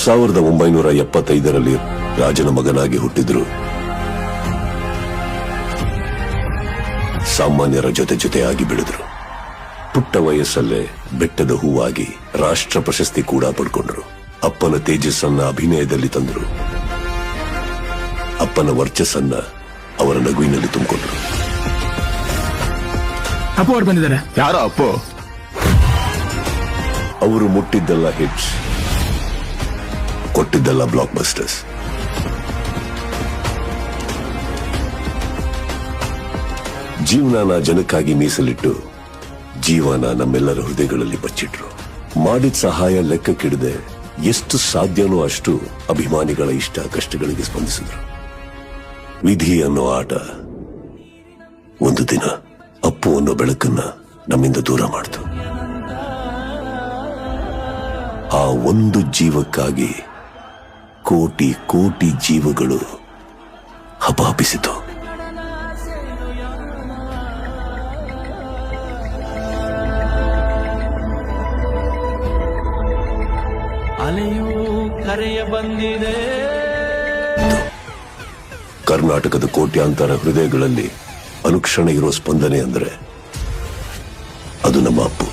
1975ರಲ್ಲಿ ರಾಜನ ಮಗನಾಗಿ ಹುಟ್ಟಿದ್ರು. ಸಾಮಾನ್ಯರ ಜೊತೆಯಾಗಿ ಬೆಳೆದ್ರು. ಪುಟ್ಟ ವಯಸ್ಸಲ್ಲೇ ಬೆಟ್ಟದ ಹೂವಾಗಿ ರಾಷ್ಟ್ರ ಪ್ರಶಸ್ತಿ ಕೂಡ ಪಡ್ಕೊಂಡ್ರು. ಅಪ್ಪನ ತೇಜಸ್ಸನ್ನ ಅಭಿನಯದಲ್ಲಿ ತಂದ್ರು. ಅಪ್ಪನ ವರ್ಚಸ್ಸನ್ನ ಅವರ ನಗುವಿನಲ್ಲಿ ತುಂಬಿಕೊಂಡ್ರು. ಅಪ್ಪು ಅವ್ರು ಬಂದಿದ್ದಾರೆ. ಯಾರೋ ಅಪ್ಪು? ಅವರು ಮುಟ್ಟಿದ್ದೆಲ್ಲ ಹಿಟ್ಸ್, ಕೊಟ್ಟಿದ್ದೆಲ್ಲ ಬ್ಲಾಕ್ ಬಸ್ಟರ್ಸ್. ಜೀವನನ ಜನಕ್ಕಾಗಿ ಮೀಸಲಿಟ್ಟು ಜೀವನ ನಮ್ಮೆಲ್ಲರ ಹೃದಯಗಳಲ್ಲಿ ಬಚ್ಚಿಟ್ರು. ಮಾಡಿದ ಸಹಾಯ ಲೆಕ್ಕಕ್ಕಿಡದೆ ಎಷ್ಟು ಸಾಧ್ಯನೋ ಅಷ್ಟು ಅಭಿಮಾನಿಗಳ ಇಷ್ಟ ಕಷ್ಟಗಳಿಗೆ ಸ್ಪಂದಿಸಿದ್ರು. ವಿಧಿ ಅನ್ನೋ ಆಟ ಒಂದು ದಿನ ಅಪ್ಪು ಅನ್ನೋ ಬೆಳಕನ್ನ ನಮ್ಮಿಂದ ದೂರ ಮಾಡ್ತು. ಆ ಒಂದು ಜೀವಕ್ಕಾಗಿ ಕೋಟಿ ಕೋಟಿ ಜೀವಗಳು ಹಪಾಪಿಸಿತು. ಅಲೆಯೂ ಕರೆಯ ಬಂದಿದೆ. ಕರ್ನಾಟಕದ ಕೋಟ್ಯಾಂತರ ಹೃದಯಗಳಲ್ಲಿ ಅನುಕ್ಷಣ ಇರೋ ಸ್ಪಂದನೆ ಅಂದ್ರೆ ಅದು ನಮ್ಮ ಅಪ್ಪು.